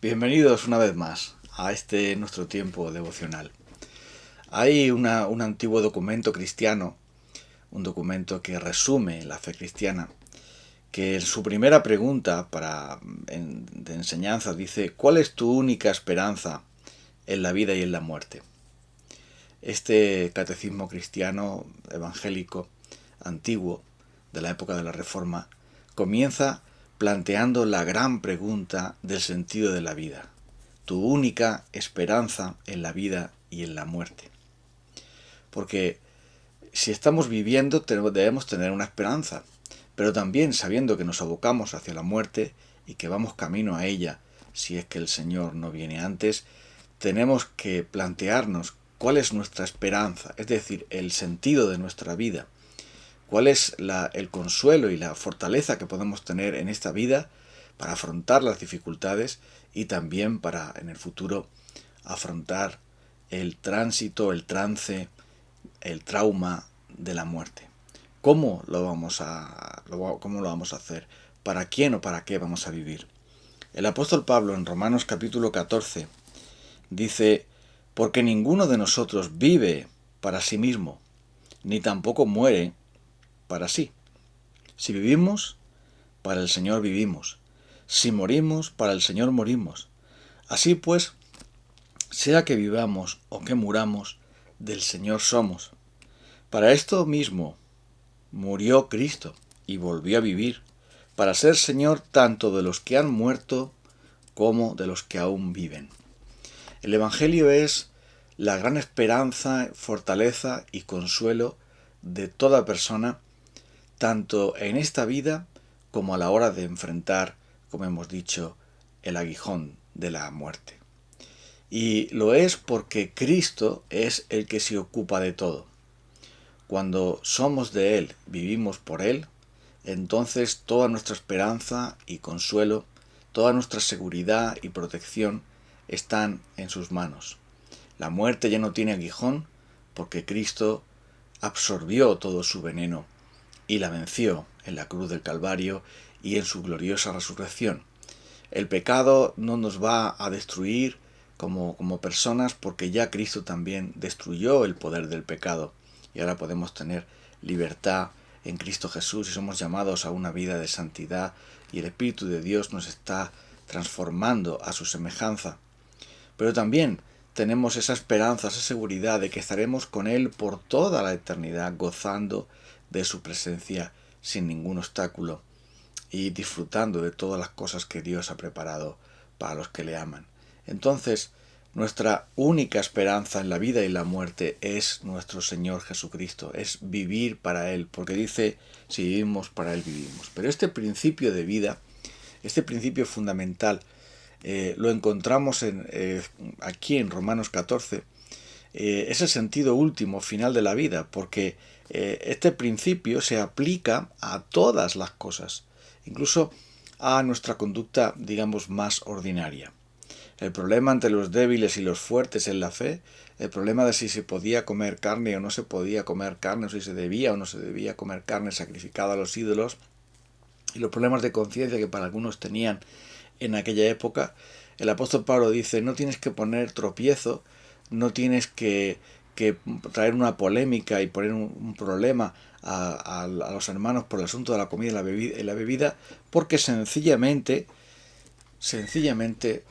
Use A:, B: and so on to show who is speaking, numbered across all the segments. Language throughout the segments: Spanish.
A: Bienvenidos una vez más a este nuestro tiempo devocional. Hay un antiguo documento cristiano, un documento que resume la fe cristiana, que en su primera pregunta de enseñanza dice: ¿cuál es tu única esperanza en la vida y en la muerte? Este catecismo cristiano evangélico antiguo de la época de la Reforma comienza planteando la gran pregunta del sentido de la vida, tu única esperanza en la vida y en la muerte. Porque si estamos viviendo debemos tener una esperanza, pero también sabiendo que nos abocamos hacia la muerte y que vamos camino a ella, si es que el Señor no viene antes, tenemos que plantearnos cuál es nuestra esperanza, es decir, el sentido de nuestra vida. ¿Cuál es el consuelo y la fortaleza que podemos tener en esta vida para afrontar las dificultades y también para en el futuro afrontar el tránsito, el trance, el trauma de la muerte? ¿Cómo lo vamos a hacer? ¿Para quién o para qué vamos a vivir? El apóstol Pablo en Romanos capítulo 14 dice: porque ninguno de nosotros vive para sí mismo, ni tampoco muere para sí. Si vivimos, para el Señor vivimos. Si morimos, para el Señor morimos. Así pues, sea que vivamos o que muramos, del Señor somos. Para esto mismo murió Cristo y volvió a vivir, para ser Señor tanto de los que han muerto como de los que aún viven. El Evangelio es la gran esperanza, fortaleza y consuelo de toda persona, tanto en esta vida como a la hora de enfrentar, como hemos dicho, el aguijón de la muerte. Y lo es porque Cristo es el que se ocupa de todo. Cuando somos de Él, vivimos por Él, entonces toda nuestra esperanza y consuelo, toda nuestra seguridad y protección están en sus manos. La muerte ya no tiene aguijón porque Cristo absorbió todo su veneno y la venció en la cruz del Calvario y en su gloriosa resurrección. El pecado no nos va a destruir como personas, porque ya Cristo también destruyó el poder del pecado y ahora podemos tener libertad en Cristo Jesús y somos llamados a una vida de santidad y el Espíritu de Dios nos está transformando a su semejanza. Pero también tenemos esa esperanza, esa seguridad de que estaremos con Él por toda la eternidad, gozando de su presencia sin ningún obstáculo y disfrutando de todas las cosas que Dios ha preparado para los que le aman. Entonces, nuestra única esperanza en la vida y la muerte es nuestro Señor Jesucristo, es vivir para Él, porque dice: si vivimos, para Él vivimos. Pero este principio de vida, este principio fundamental, lo encontramos aquí en Romanos 14, es el sentido último, final de la vida, porque este principio se aplica a todas las cosas, incluso a nuestra conducta, digamos, más ordinaria. El problema entre los débiles y los fuertes en la fe, el problema de si se podía comer carne o no se podía comer carne, o si se debía o no se debía comer carne sacrificada a los ídolos, y los problemas de conciencia que para algunos tenían en aquella época, el apóstol Pablo dice: no tienes que poner tropiezo, no tienes que traer una polémica y poner un problema a los hermanos por el asunto de la comida y la bebida, porque sencillamente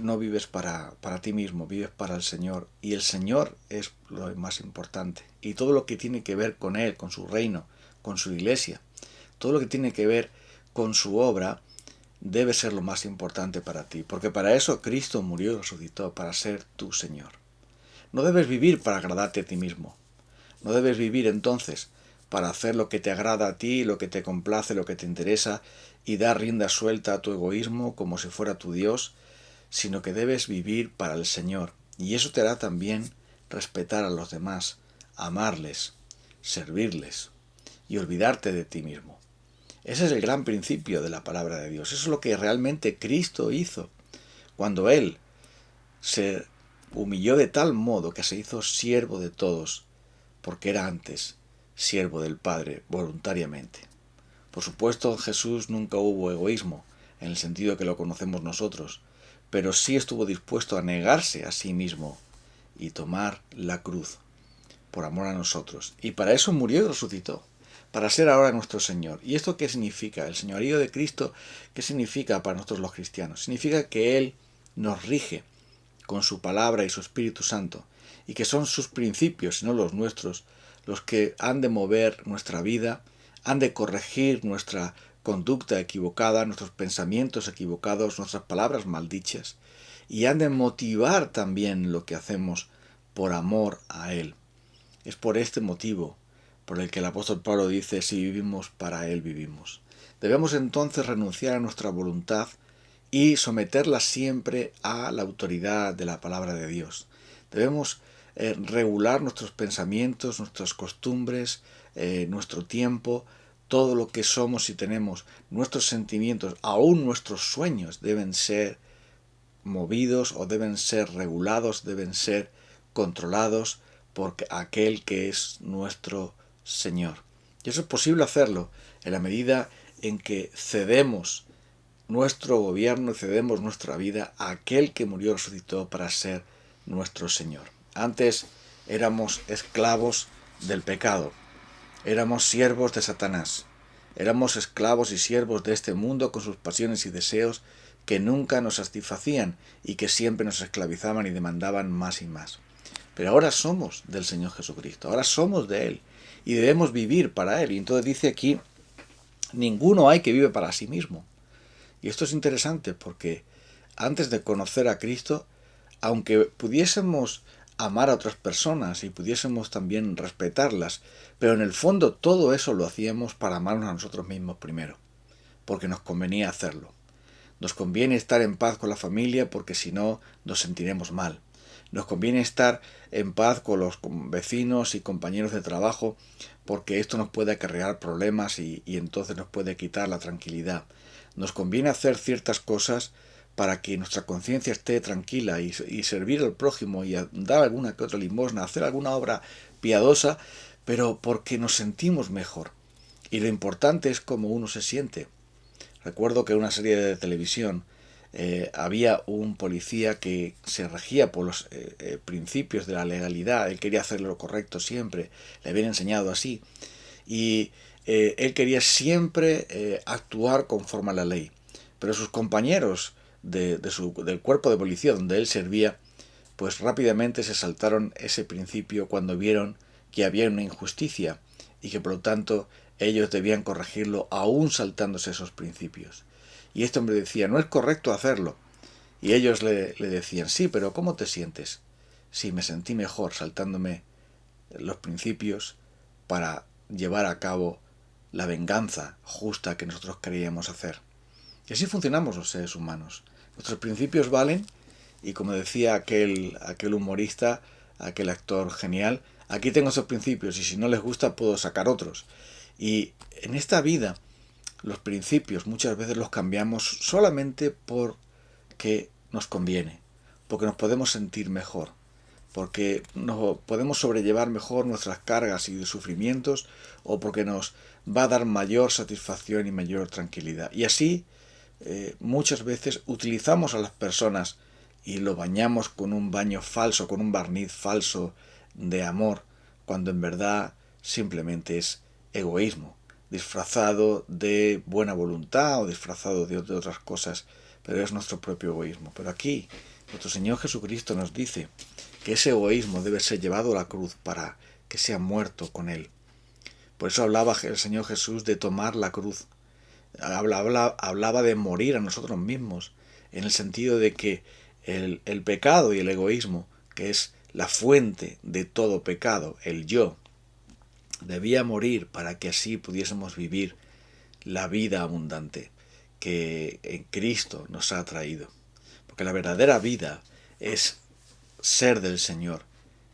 A: no vives para ti mismo, vives para el Señor, y el Señor es lo más importante, y todo lo que tiene que ver con Él, con su reino, con su iglesia, todo lo que tiene que ver con su obra, debe ser lo más importante para ti, porque para eso Cristo murió y resucitó, para ser tu Señor. No debes vivir para agradarte a ti mismo. No debes vivir entonces para hacer lo que te agrada a ti, lo que te complace, lo que te interesa, y dar rienda suelta a tu egoísmo como si fuera tu Dios, sino que debes vivir para el Señor. Y eso te hará también respetar a los demás, amarles, servirles y olvidarte de ti mismo. Ese es el gran principio de la palabra de Dios. Eso es lo que realmente Cristo hizo cuando Él se humilló de tal modo que se hizo siervo de todos, porque era antes siervo del Padre voluntariamente. Por supuesto, en Jesús nunca hubo egoísmo, en el sentido que lo conocemos nosotros, pero sí estuvo dispuesto a negarse a sí mismo y tomar la cruz por amor a nosotros. Y para eso murió y resucitó, para ser ahora nuestro Señor. ¿Y esto qué significa? El señorío de Cristo, ¿qué significa para nosotros los cristianos? Significa que Él nos rige con su palabra y su Espíritu Santo, y que son sus principios, y no los nuestros, los que han de mover nuestra vida, han de corregir nuestra conducta equivocada, nuestros pensamientos equivocados, nuestras palabras maldichas, y han de motivar también lo que hacemos por amor a Él. Es por este motivo por el que el apóstol Pablo dice: si vivimos, para Él vivimos. Debemos entonces renunciar a nuestra voluntad y someterla siempre a la autoridad de la palabra de Dios. Debemos regular nuestros pensamientos, nuestras costumbres, nuestro tiempo, todo lo que somos y tenemos, nuestros sentimientos, aún nuestros sueños deben ser movidos o deben ser regulados, deben ser controlados por aquel que es nuestro Señor. Y eso es posible hacerlo en la medida en que cedemos nuestro gobierno y cedemos nuestra vida a aquel que murió y resucitó para ser nuestro Señor. Antes éramos esclavos del pecado, éramos siervos de Satanás, éramos esclavos y siervos de este mundo con sus pasiones y deseos que nunca nos satisfacían y que siempre nos esclavizaban y demandaban más y más. Pero ahora somos del Señor Jesucristo, ahora somos de Él y debemos vivir para Él. Y entonces dice aquí: ninguno hay que vive para sí mismo. Y esto es interesante porque antes de conocer a Cristo, aunque pudiésemos amar a otras personas y pudiésemos también respetarlas, pero en el fondo todo eso lo hacíamos para amarnos a nosotros mismos primero, porque nos convenía hacerlo. Nos conviene estar en paz con la familia porque si no nos sentiremos mal. Nos conviene estar en paz con los vecinos y compañeros de trabajo porque esto nos puede acarrear problemas y entonces nos puede quitar la tranquilidad. Nos conviene hacer ciertas cosas para que nuestra conciencia esté tranquila y servir al prójimo y dar alguna que otra limosna, hacer alguna obra piadosa, pero porque nos sentimos mejor. Y lo importante es cómo uno se siente. Recuerdo que en una serie de televisión había un policía que se regía por los principios de la legalidad. Él quería hacer lo correcto siempre, le habían enseñado así. Y él quería siempre actuar conforme a la ley. Pero sus compañeros del cuerpo de policía donde él servía, pues rápidamente se saltaron ese principio cuando vieron que había una injusticia y que por lo tanto ellos debían corregirlo aún saltándose esos principios. Y este hombre decía: no es correcto hacerlo. Y ellos le decían: sí, pero ¿cómo te sientes? Sí, me sentí mejor saltándome los principios para llevar a cabo la venganza justa que nosotros queríamos hacer. Y así funcionamos los seres humanos. Nuestros principios valen, y como decía aquel humorista, aquel actor genial: aquí tengo esos principios y si no les gusta puedo sacar otros. Y en esta vida los principios muchas veces los cambiamos solamente porque nos conviene, porque nos podemos sentir mejor, porque nos podemos sobrellevar mejor nuestras cargas y sufrimientos, o porque nos va a dar mayor satisfacción y mayor tranquilidad. Y así muchas veces utilizamos a las personas y lo bañamos con un baño falso, con un barniz falso de amor, cuando en verdad simplemente es egoísmo, disfrazado de buena voluntad o disfrazado de otras cosas, pero es nuestro propio egoísmo. Pero aquí nuestro Señor Jesucristo nos dice que ese egoísmo debe ser llevado a la cruz para que sea muerto con Él. Por eso hablaba el Señor Jesús de tomar la cruz. Hablaba de morir a nosotros mismos, en el sentido de que el pecado y el egoísmo, que es la fuente de todo pecado, el yo, debía morir para que así pudiésemos vivir la vida abundante que en Cristo nos ha traído. Porque la verdadera vida es ser del Señor,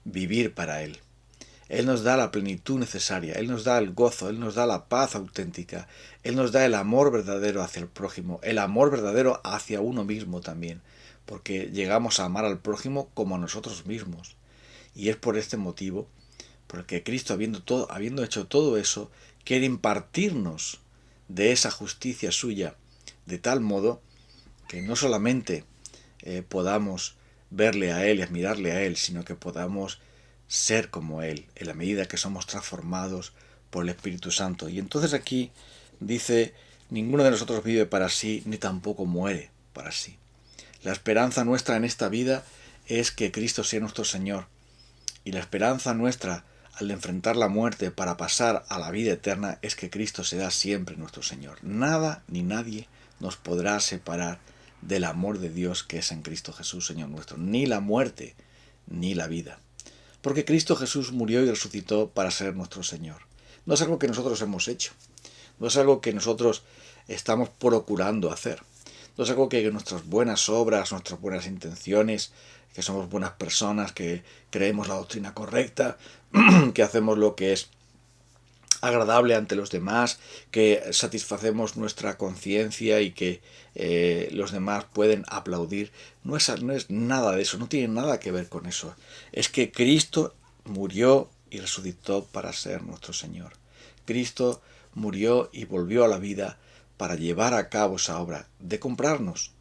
A: vivir para Él. Él nos da la plenitud necesaria, Él nos da el gozo, Él nos da la paz auténtica, Él nos da el amor verdadero hacia el prójimo, el amor verdadero hacia uno mismo también, porque llegamos a amar al prójimo como a nosotros mismos. Y es por este motivo, porque Cristo, habiendo hecho todo eso, quiere impartirnos de esa justicia suya, de tal modo que no solamente podamos verle a Él y admirarle a Él, sino que podamos ser como Él, en la medida que somos transformados por el Espíritu Santo. Y entonces aquí dice, ninguno de nosotros vive para sí, ni tampoco muere para sí. La esperanza nuestra en esta vida es que Cristo sea nuestro Señor. Y la esperanza nuestra al enfrentar la muerte para pasar a la vida eterna es que Cristo sea siempre nuestro Señor. Nada ni nadie nos podrá separar del amor de Dios que es en Cristo Jesús, Señor nuestro. Ni la muerte, ni la vida. Porque Cristo Jesús murió y resucitó para ser nuestro Señor. No es algo que nosotros hemos hecho. No es algo que nosotros estamos procurando hacer. No es algo que nuestras buenas obras, nuestras buenas intenciones, que somos buenas personas, que creemos la doctrina correcta, que hacemos lo que es agradable ante los demás, que satisfacemos nuestra conciencia y que los demás pueden aplaudir. No es nada de eso, no tiene nada que ver con eso. Es que Cristo murió y resucitó para ser nuestro Señor. Cristo murió y volvió a la vida para llevar a cabo esa obra de comprarnos,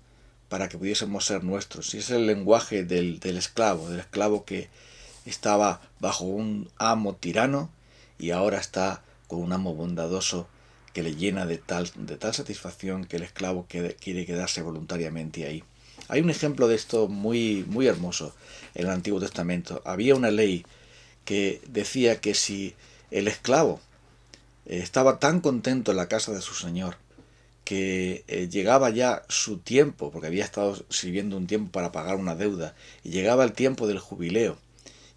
A: para que pudiésemos ser nuestros. Y es el lenguaje del esclavo que estaba bajo un amo tirano y ahora está con un amo bondadoso que le llena de tal satisfacción que el esclavo quiere quedarse voluntariamente ahí. Hay un ejemplo de esto muy, muy hermoso en el Antiguo Testamento. Había una ley que decía que si el esclavo estaba tan contento en la casa de su señor que llegaba ya su tiempo, porque había estado sirviendo un tiempo para pagar una deuda, y llegaba el tiempo del jubileo,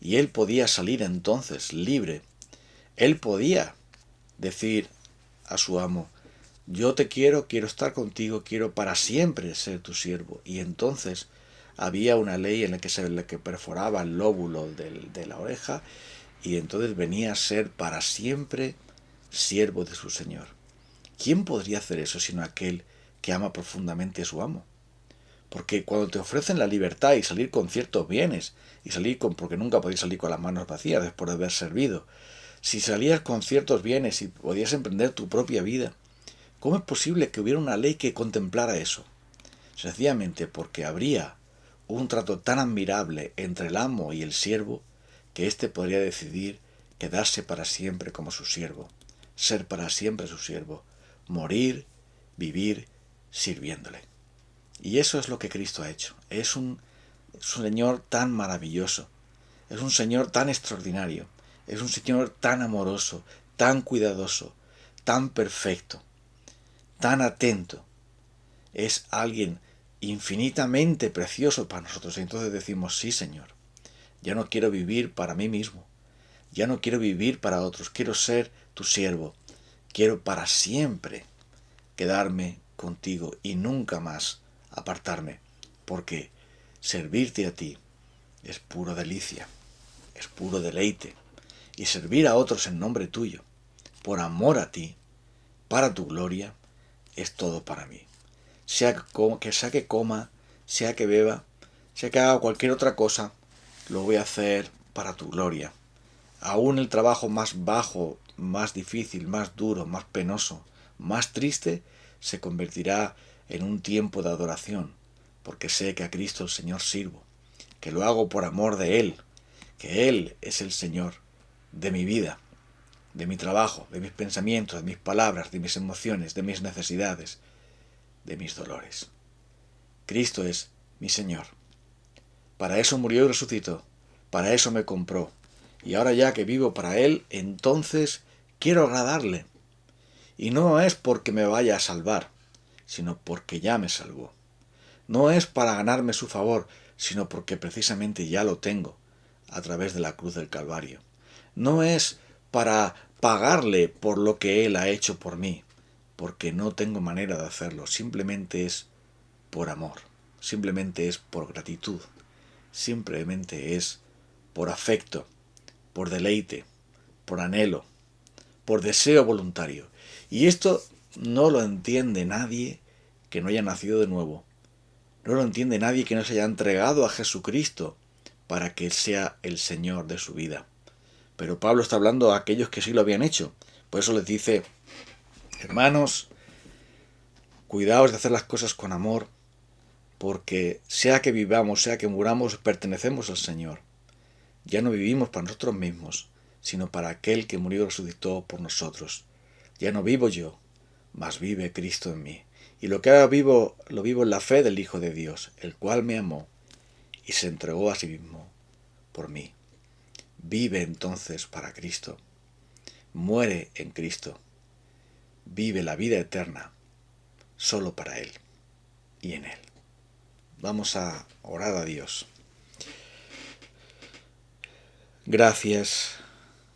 A: y él podía salir entonces libre, él podía decir a su amo, yo te quiero estar contigo, quiero para siempre ser tu siervo. Y entonces había una ley en la que perforaba el lóbulo de la oreja, y entonces venía a ser para siempre siervo de su señor. ¿Quién podría hacer eso sino aquel que ama profundamente a su amo? Porque cuando te ofrecen la libertad y salir con ciertos bienes, porque nunca podías salir con las manos vacías después de haber servido, si salías con ciertos bienes y podías emprender tu propia vida, ¿cómo es posible que hubiera una ley que contemplara eso? Sencillamente porque habría un trato tan admirable entre el amo y el siervo que éste podría decidir quedarse para siempre como su siervo, ser para siempre su siervo, morir, vivir sirviéndole. Y eso es lo que Cristo ha hecho. Es un Señor tan maravilloso, es un Señor tan extraordinario, es un Señor tan amoroso, tan cuidadoso, tan perfecto, tan atento. Es alguien infinitamente precioso para nosotros. Y entonces decimos, sí, Señor, ya no quiero vivir para mí mismo, ya no quiero vivir para otros, quiero ser tu siervo, quiero para siempre quedarme contigo y nunca más apartarme, porque servirte a ti es puro delicia, es puro deleite, y servir a otros en nombre tuyo, por amor a ti, para tu gloria, es todo para mí. Sea que coma, sea que beba, sea que haga cualquier otra cosa, lo voy a hacer para tu gloria. Aún el trabajo más bajo, más difícil, más duro, más penoso, más triste, se convertirá en un tiempo de adoración, porque sé que a Cristo el Señor sirvo, que lo hago por amor de Él, que Él es el Señor de mi vida, de mi trabajo, de mis pensamientos, de mis palabras, de mis emociones, de mis necesidades, de mis dolores. Cristo es mi Señor. Para eso murió y resucitó, para eso me compró. Y ahora ya que vivo para Él, entonces quiero agradarle. Y no es porque me vaya a salvar, sino porque ya me salvó. No es para ganarme su favor, sino porque precisamente ya lo tengo, a través de la cruz del Calvario. No es para pagarle por lo que Él ha hecho por mí, porque no tengo manera de hacerlo. Simplemente es por amor, simplemente es por gratitud, simplemente es por afecto, por deleite, por anhelo, por deseo voluntario. Y esto no lo entiende nadie que no haya nacido de nuevo. No lo entiende nadie que no se haya entregado a Jesucristo para que sea el Señor de su vida. Pero Pablo está hablando a aquellos que sí lo habían hecho. Por eso les dice, hermanos, cuidaos de hacer las cosas con amor, porque sea que vivamos, sea que muramos, pertenecemos al Señor. Ya no vivimos para nosotros mismos, sino para aquel que murió y resucitó por nosotros. Ya no vivo yo, mas vive Cristo en mí. Y lo que ahora vivo, lo vivo en la fe del Hijo de Dios, el cual me amó y se entregó a sí mismo por mí. Vive entonces para Cristo. Muere en Cristo. Vive la vida eterna solo para Él y en Él. Vamos a orar a Dios. Gracias,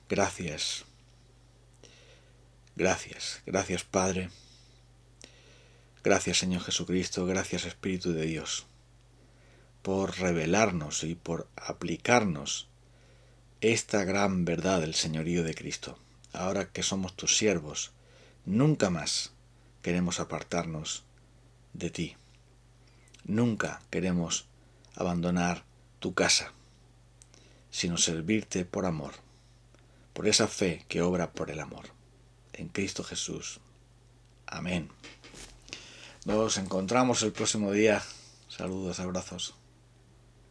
A: gracias, gracias, gracias Padre. Gracias Señor Jesucristo, gracias Espíritu de Dios, por revelarnos y por aplicarnos esta gran verdad del señorío de Cristo. Ahora que somos tus siervos, nunca más queremos apartarnos de ti. Nunca queremos abandonar tu casa, sino servirte por amor, por esa fe que obra por el amor. En Cristo Jesús. Amén. Nos encontramos el próximo día. Saludos, abrazos.